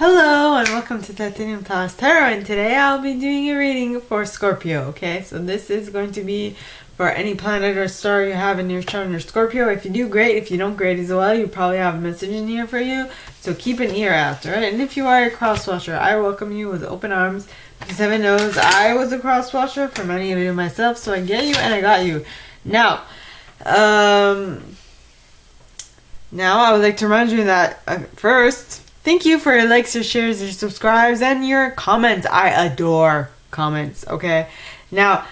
Hello and welcome to Titanium Taurus Tarot, and today I'll be doing a reading for Scorpio, okay? So this is going to be for any planet or star you have in your chart under Scorpio. If you do, great. If you don't, great as well. You probably have a message in here for you, so keep an ear out, alright? And if you are a cross-watcher, I welcome you with open arms, because heaven knows I was a cross-watcher for many of you myself, so I get you and I got you. Now, I would like to remind you that first, thank you for your likes, your shares, your subscribes, and your comments. I adore comments, okay? Now,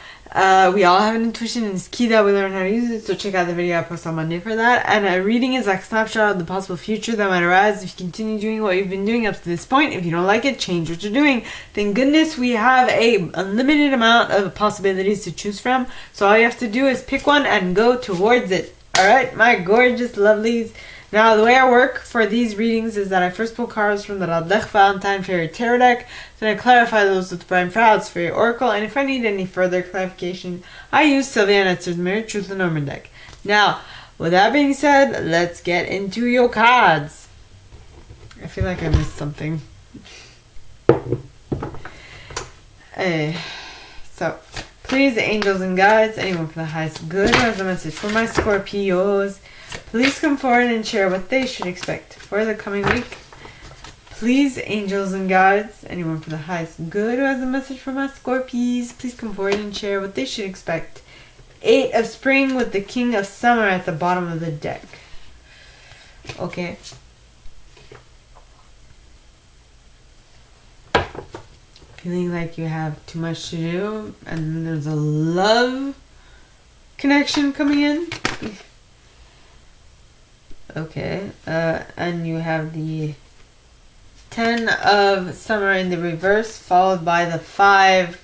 we all have an intuition, and it's key that we learn how to use it, so check out the video I post on Monday for that. And a reading is like a snapshot of the possible future that might arise if you continue doing what you've been doing up to this point. If you don't like it, change what you're doing. Thank goodness we have a unlimited amount of possibilities to choose from, so all you have to do is pick one and go towards it. Alright, my gorgeous lovelies. Now, the way I work for these readings is that I first pull cards from the Radlech Valentine Fairy Tarot deck, then I clarify those with the Prime Frauds Fairy Oracle, and if I need any further clarification, I use Sylvia Netzer's Mirror Truth Lenormand deck. Now, with that being said, let's get into your cards. I feel like I missed something. So, please, angels and guides, anyone for the highest good who has a message for my Scorpios, please come forward and share what they should expect for the coming week. Please, angels and guides, anyone for the highest good who has a message for my Scorpies, please come forward and share what they should expect. 8 of Spring with the King of Summer at the bottom of the deck. Okay. Feeling like you have too much to do, and then there's a love connection coming in. Okay, and you have the 10 of Summer in the reverse, followed by the 5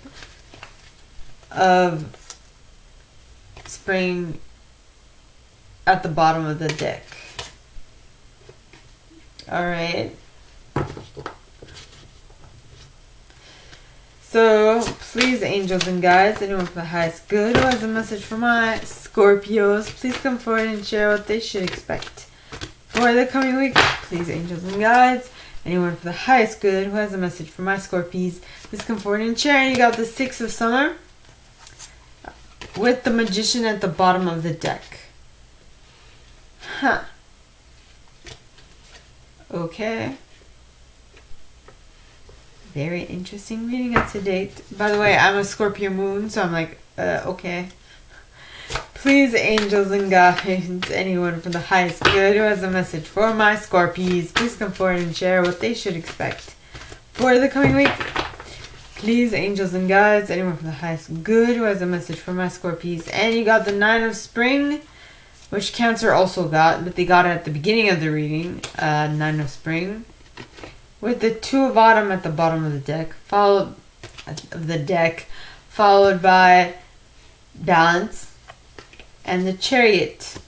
of Spring at the bottom of the deck. Alright. So, please, angels and guides, anyone for the highest good who has a message for my Scorpios, please come forward and share what they should expect for the coming week. Please, angels and guides, anyone for the highest good who has a message for my Scorpies, please come forward and share. And you got the 6 of Summer with the Magician at the bottom of the deck. Huh. Okay. Very interesting reading up to date. By the way, I'm a Scorpio moon, so I'm like, okay. Please, angels and guides, anyone from the highest good who has a message for my Scorpies, please come forward and share what they should expect for the coming week. Please, angels and guides, anyone from the highest good who has a message for my Scorpies. And you got the 9 of Spring, which Cancer also got, but they got it at the beginning of the reading. 9 of Spring. With the 2 of Autumn at the bottom of the deck, followed by Balance and the Chariot.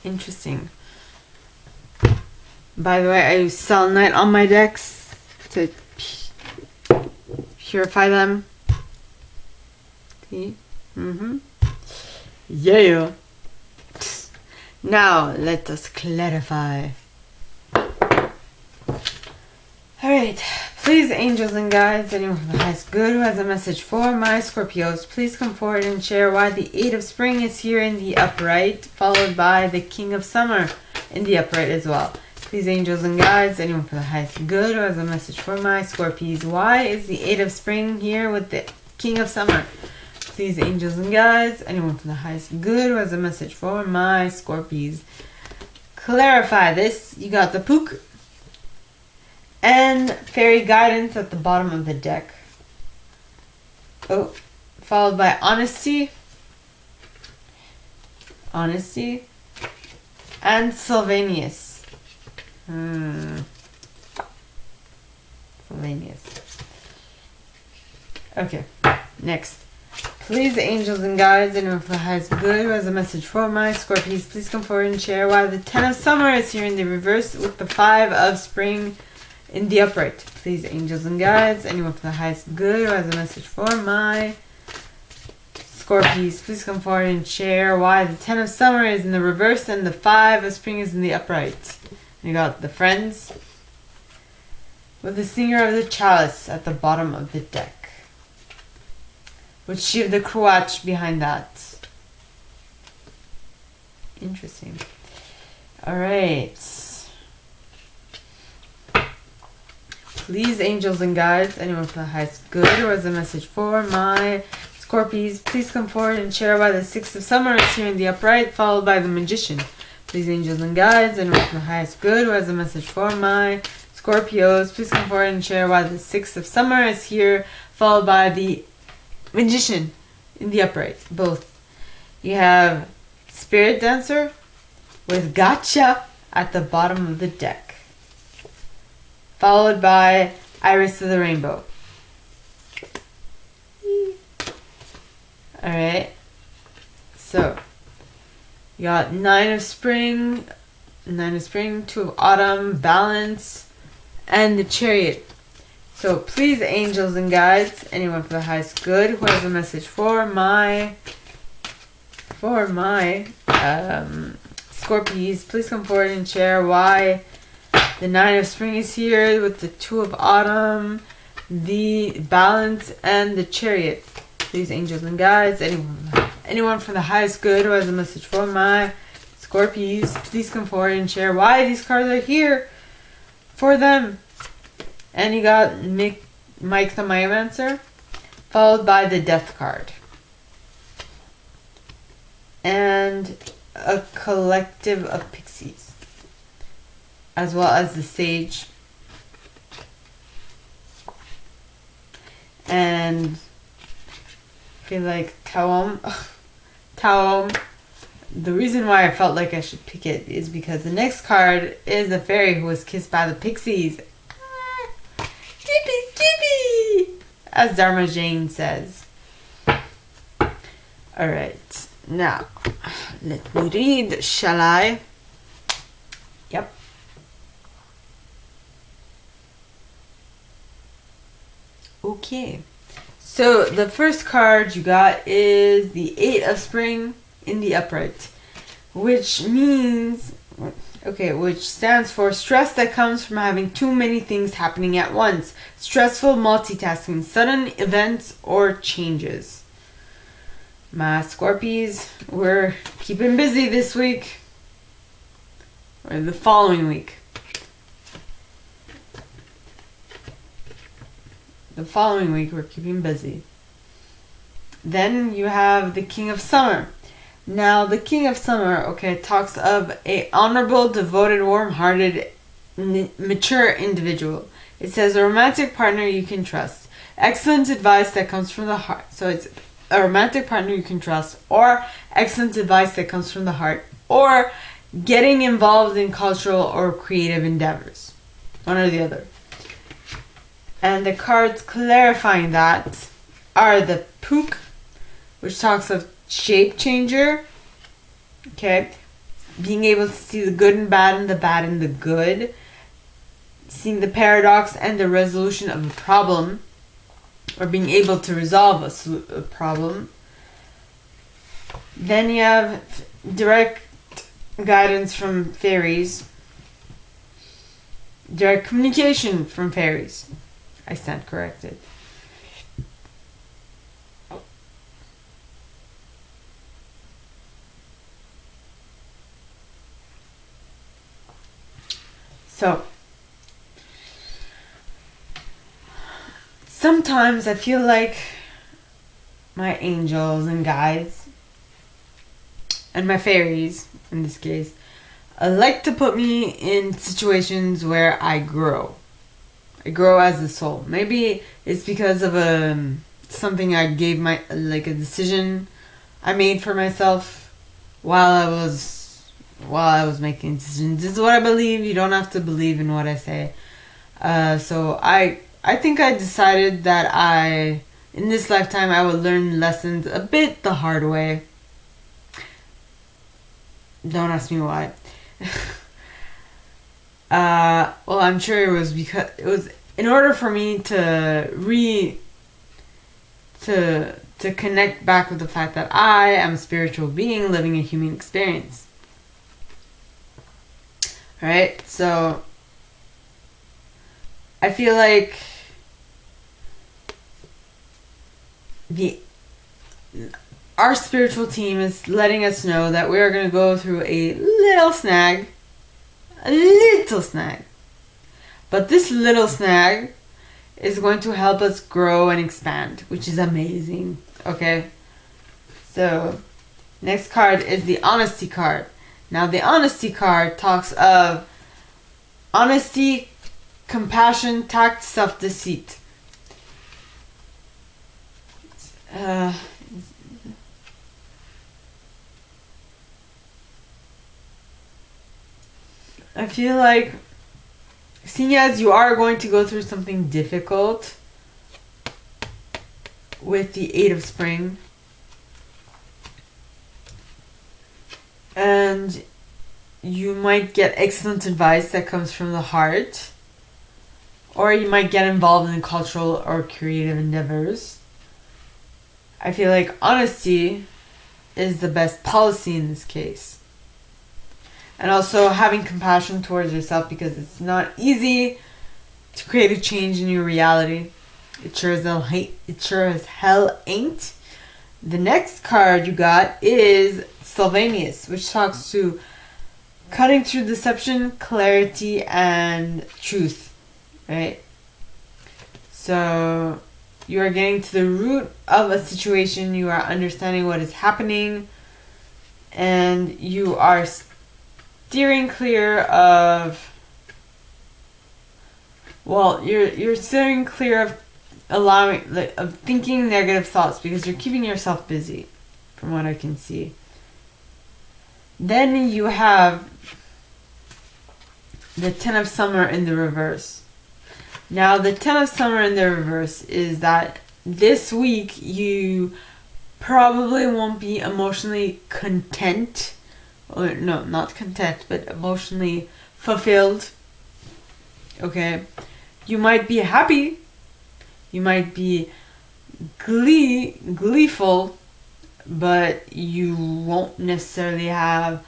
Interesting. By the way, I use selenite on my decks to purify them. See? Yeah. Now let us clarify. Alright, please, angels and guides, anyone from the highest good who has a message for my Scorpios, please come forward and share why the 8 of Spring is here in the upright, followed by the King of Summer in the upright as well. Please, angels and guides, anyone from the highest good who has a message for my Scorpies, why is the 8 of Spring here with the King of Summer? Please, angels and guides, anyone from the highest good who has a message for my Scorpies, clarify this. You got the Pook and Fairy Guidance at the bottom of the deck. Oh, followed by Honesty, and Sylvanus. Sylvanus. Okay, next. Please, angels and guides, anyone for the highest good who has a message for my Scorpies, please come forward and share why the 10 of Summer is here in the reverse with the 5 of Spring in the upright. Please, angels and guides, anyone for the highest good who has a message for my Scorpies, please come forward and share why the 10 of Summer is in the reverse and the 5 of Spring is in the upright. You got the Friends, with the singer of the chalice at the bottom of the deck. With she of the crotch behind that. Interesting. Alright. Please, angels and guides, anyone for the highest good who has a message for my Scorpies, please come forward and share why the Six of Summer is here in the upright, followed by the Magician. Please, angels and guides, anyone for the highest good who has a message for my Scorpios, please come forward and share why the Six of Summer is here, followed by the Magician in the upright. Both. You have Spirit Dancer with Gotcha at the bottom of the deck, followed by Iris of the Rainbow. Alright, so you got Nine of Spring, Two of Autumn, Balance, and the Chariot. So please, angels and guides, anyone for the highest good who has a message for my Scorpies, please come forward and share why the Nine of Spring is here with the Two of Autumn, the Balance, and the Chariot. Please, angels and guides, anyone for the highest good who has a message for my Scorpies, please come forward and share why these cards are here for them. And you got Mike the Myomancer, followed by the Death card. And a collective of pixies, as well as the Sage. And I feel like Tawom. The reason why I felt like I should pick it is because the next card is a fairy who was kissed by the pixies. Chippy, as Dharma Jane says. Alright, now let me read, shall I? Yep. Okay. So the first card you got is the Eight of Spring in the upright, which means, which stands for stress that comes from having too many things happening at once. Stressful multitasking, sudden events or changes. My Scorpies, we're keeping busy this week, or the following week. The following week we're keeping busy. Then you have the King of Summer. Now the King of Summer, talks of a honorable, devoted, warm-hearted, mature individual. It says a romantic partner you can trust. Excellent advice that comes from the heart. So it's a romantic partner you can trust, or excellent advice that comes from the heart, or getting involved in cultural or creative endeavors. One or the other. And the cards clarifying that are the Pook, which talks of shape changer. Being able to see the good and bad and the bad and the good. Seeing the paradox and the resolution of a problem, or being able to resolve a problem. Then you have direct guidance from fairies. Direct communication from fairies. I stand corrected. So, sometimes I feel like my angels and guides, and my fairies, in this case, like to put me in situations where I grow. I grow as a soul. Maybe it's because of something I gave a decision I made for myself while I was making decisions. This is what I believe. You don't have to believe in what I say. So I think I decided that in this lifetime, I would learn lessons a bit the hard way. Don't ask me why. Well, I'm sure it was because it was in order for me to connect back with the fact that I am a spiritual being living a human experience. Alright, so I feel like the our spiritual team is letting us know that we are going to go through a little snag. A little snag. But this little snag is going to help us grow and expand, which is amazing. Okay? So, next card is the honesty card. Now, the honesty card talks of honesty, compassion, tact, self-deceit. I feel like, seeing as you are going to go through something difficult with the Eight of Spring, and you might get excellent advice that comes from the heart, or you might get involved in cultural or creative endeavors. I feel like honesty is the best policy in this case. And also having compassion towards yourself, because it's not easy to create a change in your reality. It sure as hell ain't. The next card you got is Sylvanus, which talks to cutting through deception, clarity, and truth. Right? So you are getting to the root of a situation. You are understanding what is happening, and you are steering clear of, well, you're steering clear of of thinking negative thoughts, because you're keeping yourself busy, from what I can see. Then you have the Ten of Summer in the reverse. Now, the Ten of Summer in the reverse is that this week you probably won't be emotionally content. Or no, not content, but emotionally fulfilled. Okay? You might be happy. You might be gleeful, but you won't necessarily have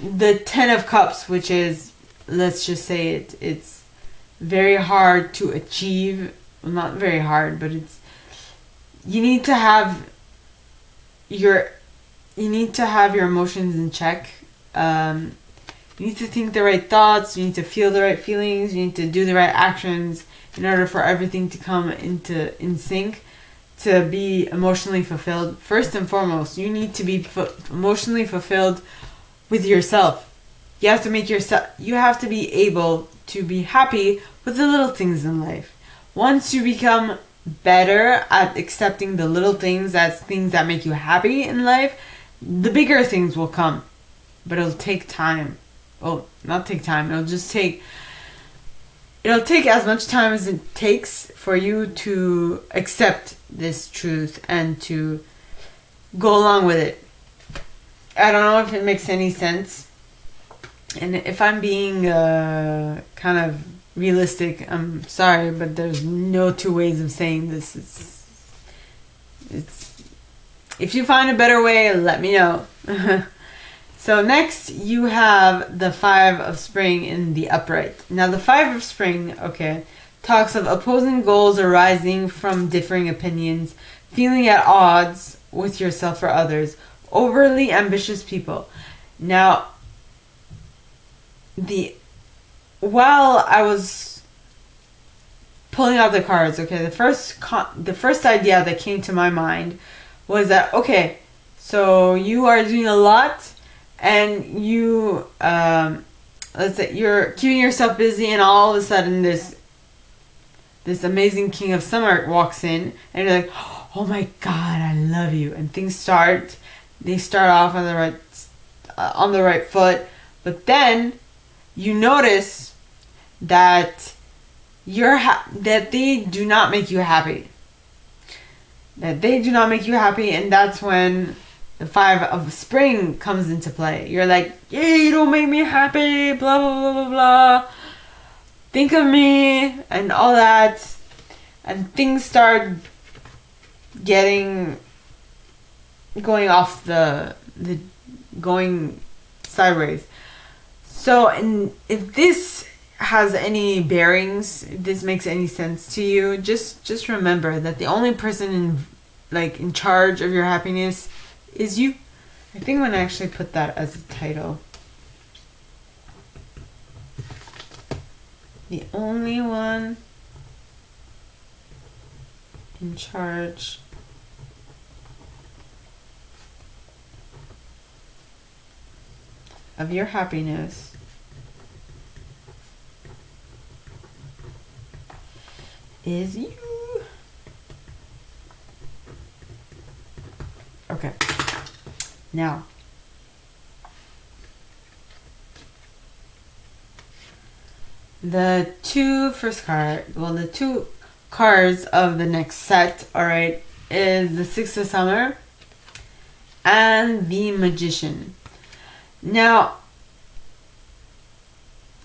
the Ten of Cups, which is, let's just say it's very hard to achieve. Well, not very hard, but you need to have your emotions in check. You need to think the right thoughts, you need to feel the right feelings, you need to do the right actions in order for everything to come in sync to be emotionally fulfilled. First and foremost, you need to be emotionally fulfilled with yourself. You have to be able to be happy with the little things in life. Once you become better at accepting the little things as things that make you happy in life, the bigger things will come. But it'll take time. Well, not take time. It'll take as much time as it takes for you to accept this truth and to go along with it. I don't know if it makes any sense. And if I'm being kind of realistic, I'm sorry, but there's no two ways of saying this. It's if you find a better way, let me know. So next you have the Five of Spring in the upright. Now the Five of Spring, talks of opposing goals arising from differing opinions, feeling at odds with yourself or others, overly ambitious people. Now, while I was pulling out the cards, the first idea that came to my mind was that, so you are doing a lot, and you, let's say you're keeping yourself busy, and all of a sudden this amazing King of Summer walks in, and you're like, oh my God, I love you. And they start off on the right foot, but then you notice that that they do not make you happy. And that's when the Five of Spring comes into play. You're like, yeah, you don't make me happy, blah, blah, blah, blah, blah. Think of me, and all that. And things start going going sideways. So, and if this has any bearings, if this makes any sense to you, just remember that the only person in charge of your happiness is you. I think I'm gonna actually put that as a title. The only one in charge of your happiness is you. Okay. Now, the two cards of the next set, alright, is the Six of Summer and the Magician. Now,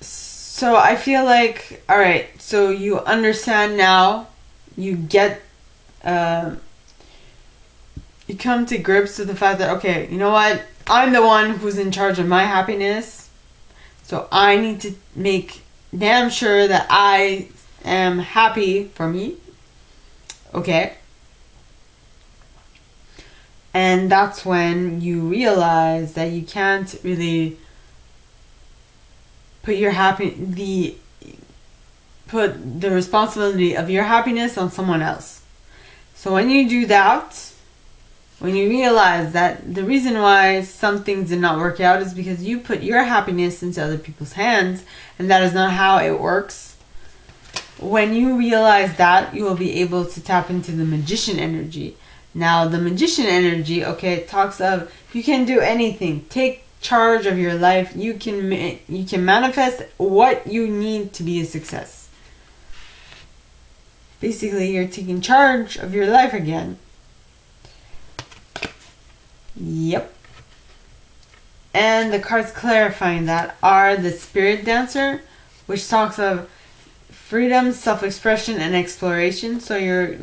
so I feel like, alright, so you understand now, you get, you come to grips with the fact that, okay, you know what, I'm the one who's in charge of my happiness, so I need to make damn sure that I am happy for me, okay? And that's when you realize that you can't really put the responsibility of your happiness on someone else. So when you do that, when you realize that the reason why some things did not work out is because you put your happiness into other people's hands, and that is not how it works. When you realize that, you will be able to tap into the Magician energy. Now, the Magician energy, okay, talks of you can do anything. Take charge of your life. You can manifest what you need to be a success. Basically, you're taking charge of your life again. Yep. And the cards clarifying that are the Spirit Dancer, which talks of freedom, self-expression, and exploration. So you're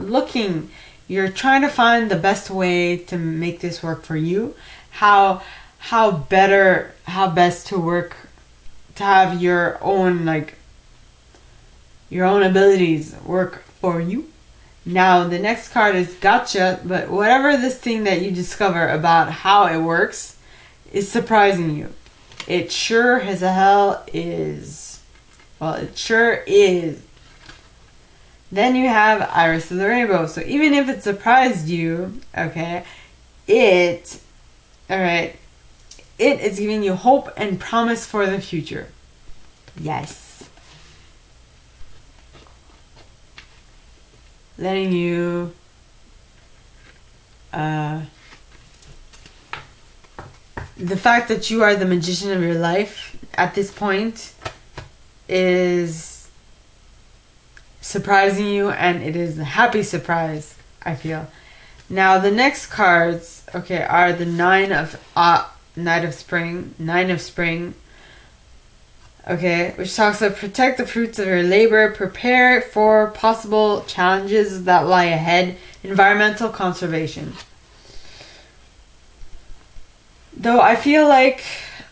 trying to find the best way to make this work for you. How best to work, to have your own abilities work for you. Now, the next card is Gotcha, but whatever this thing that you discover about how it works is surprising you. It sure as hell is. Well, it sure is. Then you have Iris of the Rainbow. So even if it surprised you, okay, it is giving you hope and promise for the future. Yes. Letting you the fact that you are the magician of your life at this point is surprising you, and it is a happy surprise, I feel. Now the next cards, okay, are the Nine of Spring. Okay, which talks about protect the fruits of your labor, prepare for possible challenges that lie ahead, environmental conservation. Though I feel like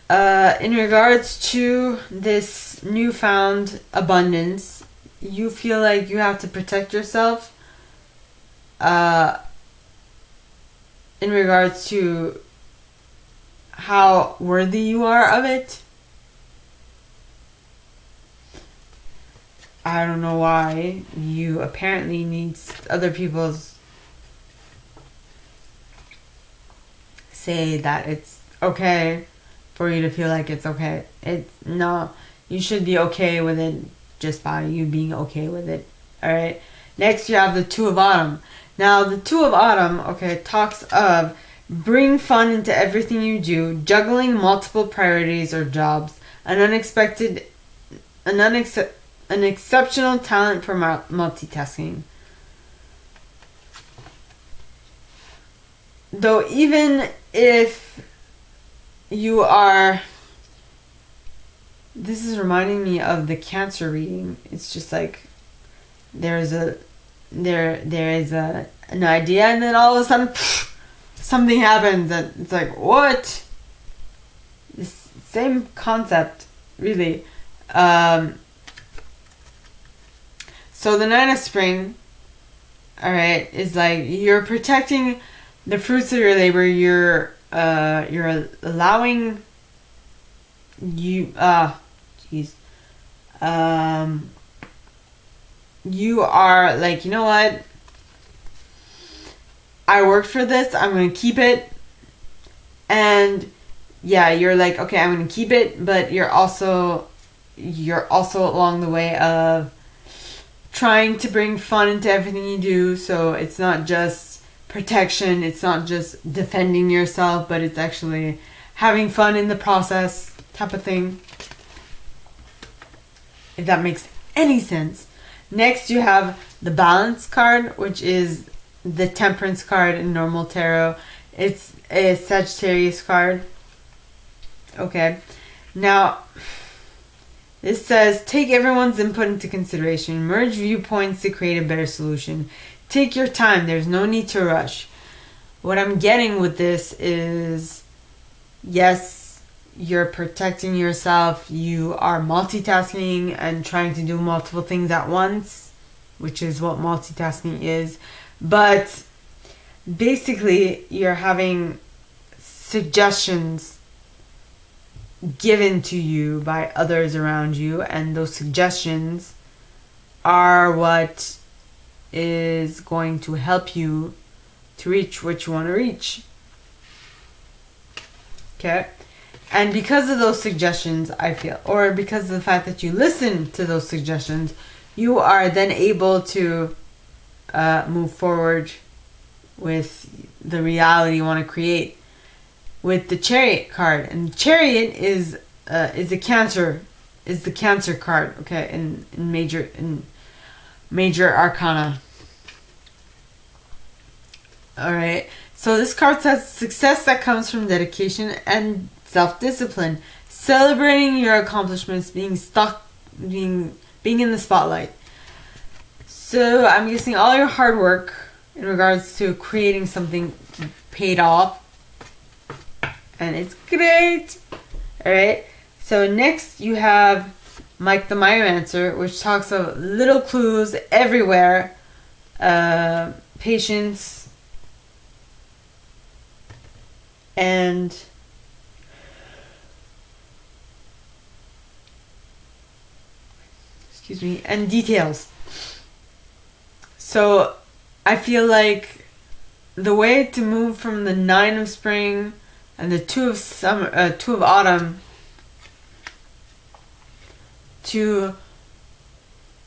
in regards to this newfound abundance, you feel like you have to protect yourself in regards to how worthy you are of it. I don't know why you apparently need other people's say that it's okay for you to feel like it's okay. It's not. You should be okay with it just by you being okay with it. Alright. Next you have the Two of Autumn. Now the Two of Autumn, okay, talks of bring fun into everything you do, juggling multiple priorities or jobs, an exceptional talent for multitasking. Though even if you are, this is reminding me of the Cancer reading. It's just like there is an idea, and then all of a sudden something happens, and it's like, what? This same concept, really. So the Nine of Spring, all right, is like you're protecting the fruits of your labor. You're allowing you you are like, you know what, I worked for this, I'm gonna keep it. And yeah, you're like, okay, I'm gonna keep it, but you're also along the way of trying to bring fun into everything you do. So it's not just protection, it's not just defending yourself, but it's actually having fun in the process, type of thing, if that makes any sense. Next, you have the Balance card, which is the Temperance card in normal tarot. It's a Sagittarius card. Okay. Now, this says, take everyone's input into consideration. Merge viewpoints to create a better solution. Take your time. There's no need to rush. What I'm getting with this is, yes, you're protecting yourself. You are multitasking and trying to do multiple things at once, which is what multitasking is. But basically, you're having suggestions given to you by others around you, and those suggestions are what is going to help you to reach what you want to reach. Okay? And because of those suggestions, I feel, or because of the fact that you listen to those suggestions, you are then able to move forward with the reality you want to create. With the Chariot card, and the Chariot is the Cancer card, okay, in major arcana. All right, so this card says success that comes from dedication and self-discipline, celebrating your accomplishments, being in the spotlight. So I'm guessing all your hard work in regards to creating something paid off, and it's great. All right, so next you have Mike the Myomancer, which talks of little clues everywhere, patience, and and details. So I feel like the way to move from the Nine of Spring and the Two of Autumn to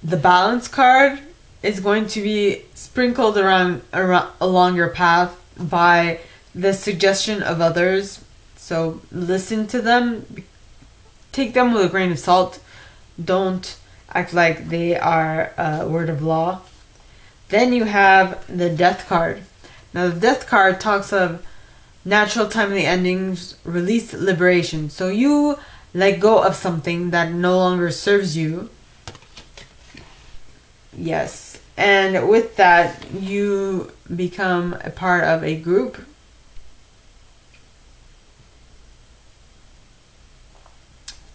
the Balance card is going to be sprinkled around along your path by the suggestion of others. So listen to them, take them with a grain of salt. Don't act like they are a word of law. Then you have the Death card. Now the Death card talks of natural timely endings, release, liberation. So you let go of something that no longer serves you. Yes. And with that, you become a part of a group.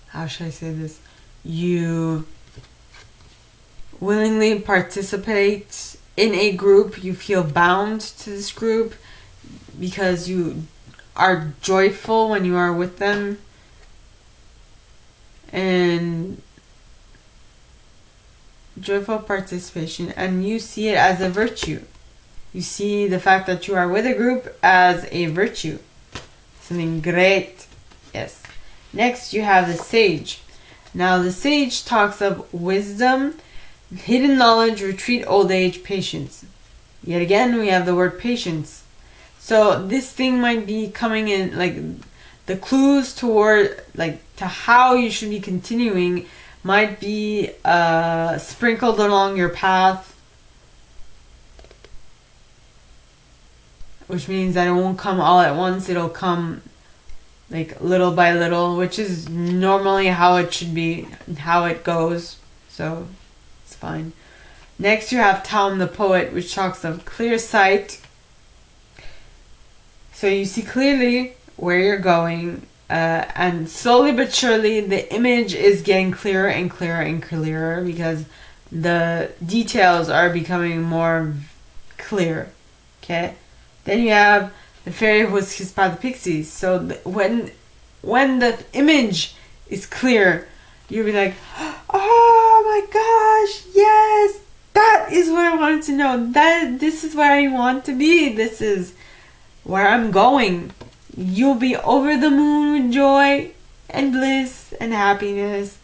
How should I say this? You willingly participate in a group. You feel bound to this group because you are joyful when you are with them, and joyful participation, and you see it as a virtue. You see the fact that you are with a group as a virtue, something great. Yes. Next you have the Sage. Now the Sage talks of wisdom, hidden knowledge, retreat, old age, patience. Yet again, we have the word patience. So this thing might be coming in, like the clues toward, like, to how you should be continuing might be sprinkled along your path, which means that it won't come all at once. It'll come like little by little, which is normally how it should be, how it goes. So it's fine. Next you have Talm the Poet, which talks of clear sight. So you see clearly where you're going, and slowly but surely the image is getting clearer and clearer and clearer, because the details are becoming more clear. Okay? Then you have the fairy who was kissed by the pixies. So when the image is clear, you'll be like, oh my gosh, yes, that is what I wanted to know. This is where I want to be. This is where I'm going. You'll be over the moon with joy and bliss and happiness,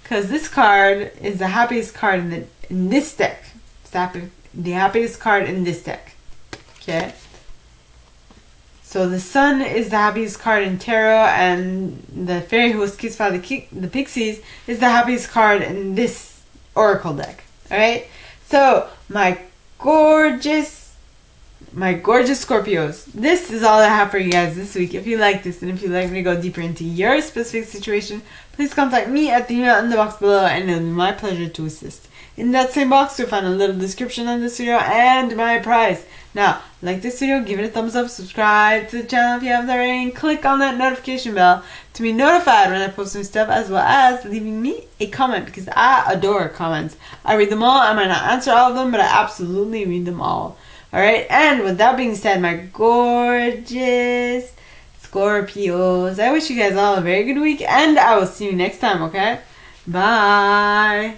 because this card is the happiest card in this deck. It's the happiest card in this deck. Okay? So the sun is the happiest card in tarot, and the fairy who was kissed by the pixies is the happiest card in this oracle deck. Alright? So, my gorgeous Scorpios, this is all I have for you guys this week. If you like this, and if you'd like me to go deeper into your specific situation, please contact me at the email in the box below, and it'll be my pleasure to assist. In that same box, you'll find a little description on this video and my price. Now, like this video, give it a thumbs up, subscribe to the channel if you haven't already, and click on that notification bell to be notified when I post new stuff, as well as leaving me a comment, because I adore comments. I read them all. I might not answer all of them, but I absolutely read them all. Alright, and with that being said, my gorgeous Scorpios, I wish you guys all a very good week, and I will see you next time, okay? Bye!